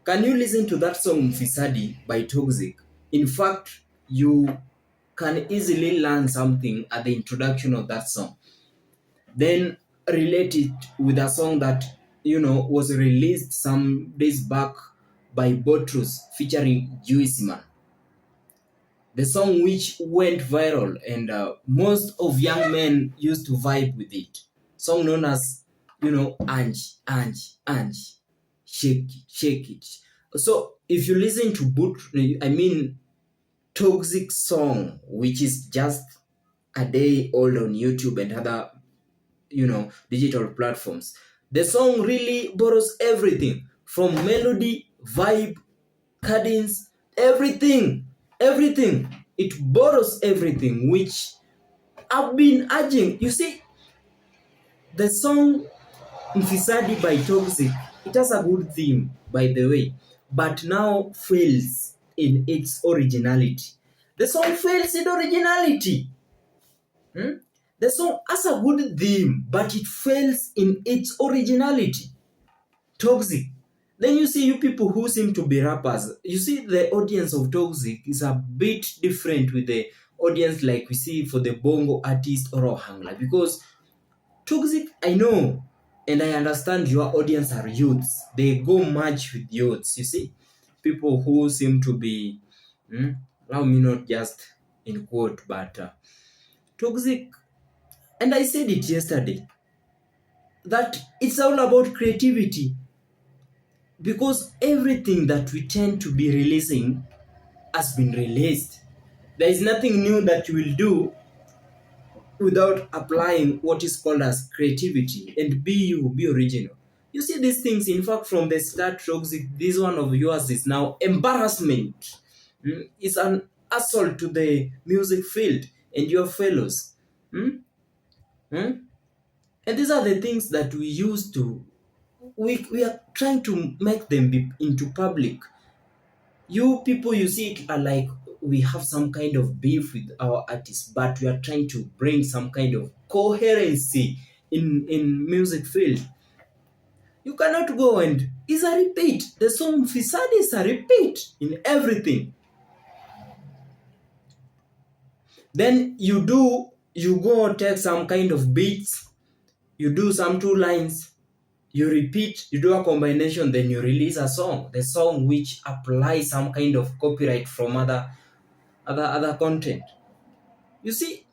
Can you listen to that song Mfisadi by Toxic? In fact, you can easily learn something at the introduction of that song. Then relate it with a song that was released some days back by Botrus featuring Juiceman. The song which went viral and most of young men used to vibe with it. Song known as, Ange, Ange, Ange, shake it, shake it. So if you listen to Toxic song, which is just a day old on YouTube and other, digital platforms, the song really borrows everything from melody, vibe, cadence, everything. It borrows everything, which I've been urging. You see, the song Mfisadi by Toxic, it has a good theme, by the way, but now fails in its originality. The song fails in originality. The song has a good theme, but it fails in its originality. Toxic. Then you see you people who seem to be rappers. You see the audience of Toxic is a bit different with the audience like we see for the bongo artist or Ohangla. Because Toxic, I know and I understand your audience are youths. They go much with youths, you see. People who seem to be, allow me not just in quote, but Toxic, and I said it yesterday, that it's all about creativity. Because everything that we tend to be releasing has been released. There is nothing new that you will do without applying what is called as creativity and be original. You see these things, in fact, from the start, Toxic, this one of yours is now embarrassment. It's an assault to the music field and your fellows. And these are the things that we used to, we are trying to make them be into public. You people, you see it are like we have some kind of beef with our artists, but we are trying to bring some kind of coherency in music field. You cannot go and it's a repeat. The song Fisadi is a repeat in everything. Then you go take some kind of beats, you do some 2 lines, you repeat, you do a combination, then you release a song. The song which applies some kind of copyright from other content. You see,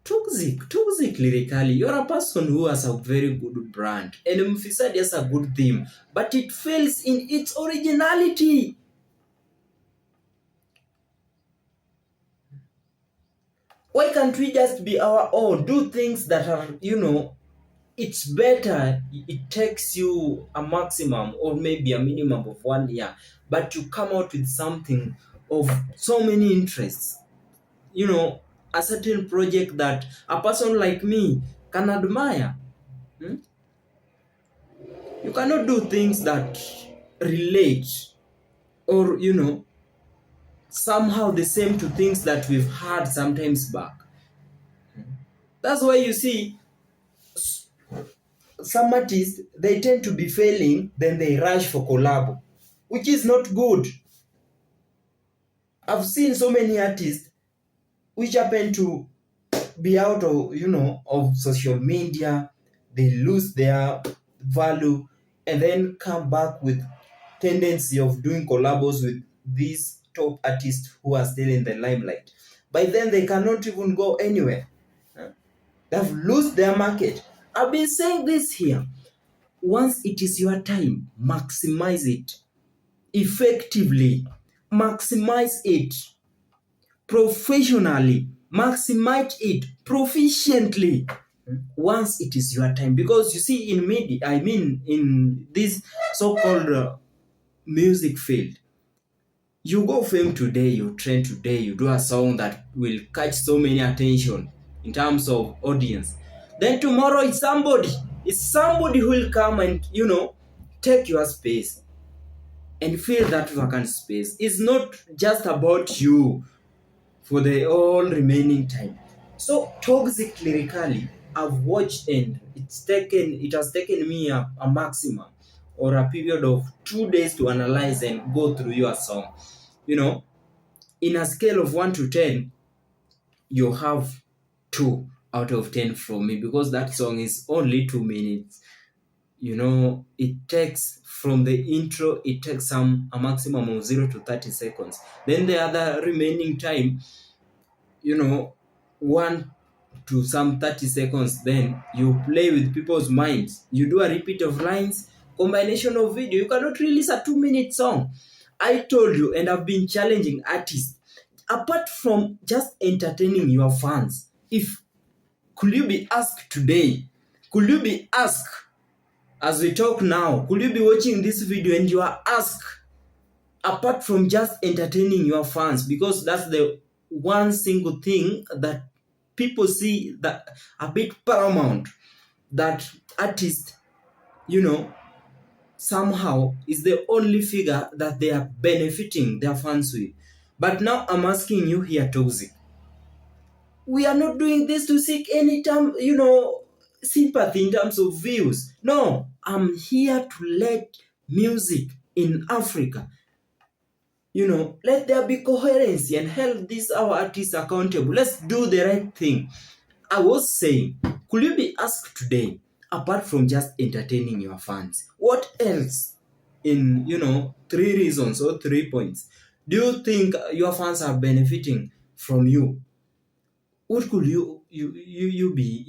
Toxic Lyrikali, you're a person who has a very good brand, and Mfisadi has a good theme, but it fails in its originality. Why can't we just be our own? Do things that are, it's better. It takes you a maximum or maybe a minimum of 1 year, but you come out with something of so many interests. A certain project that a person like me can admire. You cannot do things that relate or, somehow the same to things that we've had sometimes back. That's why you see some artists, they tend to be failing, then they rush for collab, which is not good. I've seen so many artists which happen to be out of, of social media, they lose their value and then come back with tendency of doing collabos with these top artists who are still in the limelight. By then they cannot even go anywhere. They've lost their market. I've been saying this here. Once it is your time, maximize it effectively. Maximize it professionally. Maximize it proficiently once it is your time. Because you see, in media, in this so-called music field, you go film today, you trend today, you do a song that will catch so many attention in terms of audience. Then tomorrow it's somebody who will come and, take your space and fill that vacant space. It's not just about you for the all remaining time. So Toxic Lyrikali, I've watched and it has taken me a maximum or a period of 2 days to analyze and go through your song. You know, in a scale of 1 to 10, you have 2 out of 10 from me, because that song is only 2 minutes. It takes, from the intro, it takes a maximum of 0 to 30 seconds. Then the other remaining time, 1 to some 30 seconds, then you play with people's minds. You do a repeat of lines, combination of video. You cannot release a 2-minute song. I told you, and I've been challenging artists, apart from just entertaining your fans, could you be asked today, could you be asked as we talk now, could you be watching this video and you are asked, apart from just entertaining your fans, because that's the one single thing that people see that a bit paramount, that artist, somehow is the only figure that they are benefiting their fans with. But now I'm asking you here, Toxic. We are not doing this to seek any sympathy in terms of views. No, I'm here to let music in Africa, let there be coherency and hold these our artists accountable. Let's do the right thing. I was saying, could you be asked today, apart from just entertaining your fans, what else in, 3 reasons or 3 points do you think your fans are benefiting from you? What could you be,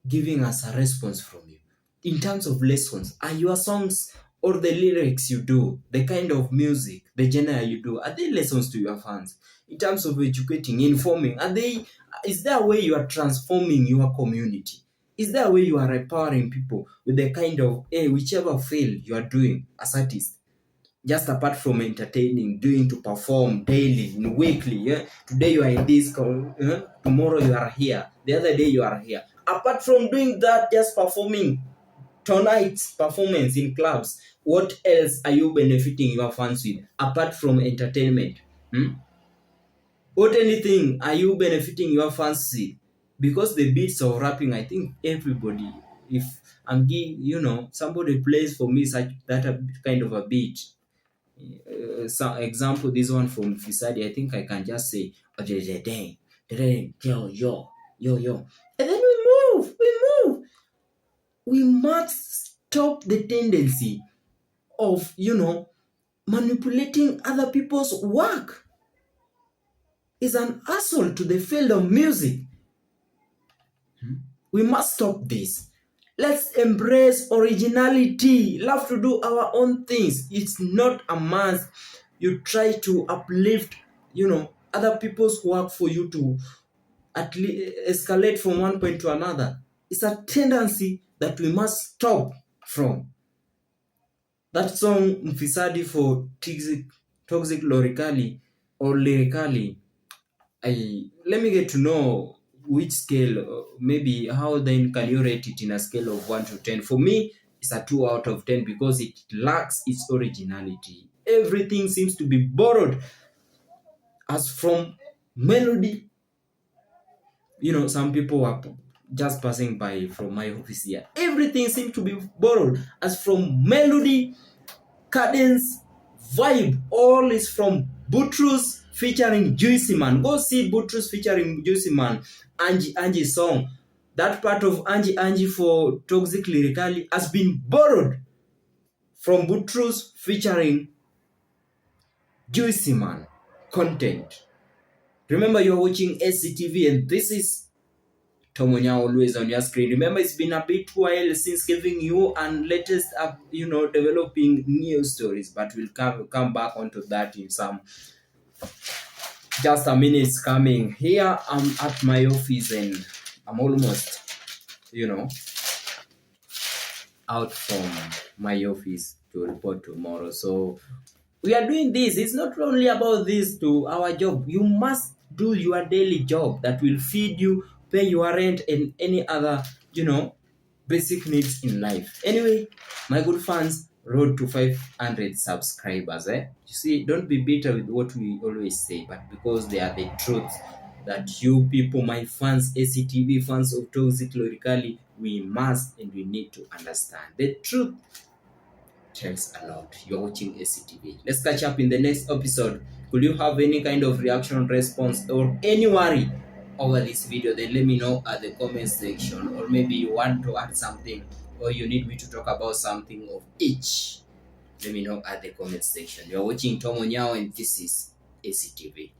giving us a response from you? In terms of lessons, are your songs or the lyrics you do, the kind of music, the genre you do, are they lessons to your fans? In terms of educating, informing, is there a way you are transforming your community? Is there a way you are empowering people with the kind of, whichever field you are doing as artists? Just apart from entertaining, doing to perform daily, weekly, yeah? Today you are in this, tomorrow you are here, the other day you are here. Apart from doing that, just performing tonight's performance in clubs, what else are you benefiting your fans with, apart from entertainment? What anything are you benefiting your fans with? Because the beats of rapping, I think everybody, if I'm giving, somebody plays for me such that kind of a beat, some example, this one from Mfisadi, I think I can just say, yo, yo, yo, yo. And then we move. We must stop the tendency of, manipulating other people's work. Is an assault to the field of music. We must stop this. Let's embrace originality. Love to do our own things. It's not a must you try to uplift, other people's work for you to at least escalate from one point to another. It's a tendency that we must stop from. That song Mfisadi for Toxic Lyrikali or Lyrikali, let me get to know which scale, maybe how then can you rate it in a scale of 1 to 10? For me, it's a 2 out of 10 because it lacks its originality. Everything seems to be borrowed, as from melody. Some people are just passing by from my office here. Everything seems to be borrowed, as from melody, cadence, vibe. All is from Butrus featuring Juicy Man. Go see Butrus featuring Juicy Man, Angie song. That part of Angie for Toxic Lyrikali has been borrowed from Butrus featuring Juicy Man content. Remember, you're watching SCTV and this is Tomonya always on your screen. Remember, it's been a bit while since giving you and latest developing new stories, but we'll come back onto that in some just a minute coming. Here I'm at my office and I'm almost out from my office to report tomorrow. So we are doing this. It's not only about this to our job. You must do your daily job that will feed you, pay your rent, and any other, basic needs in life. Anyway, my good fans, road to 500 subscribers. You see, don't be bitter with what we always say, but because they are the truth that you people, my fans, ACTV fans of Toxic Lyrikali, we must and we need to understand. The truth tells a lot. You're watching ACTV. Let's catch up in the next episode. Could you have any kind of reaction, response, or any worry over this video? Then let me know at the comment section. Or maybe you want to add something, or you need me to talk about something of each. Let me know at the comment section. You're watching Tom Onyao, and this is ACTV.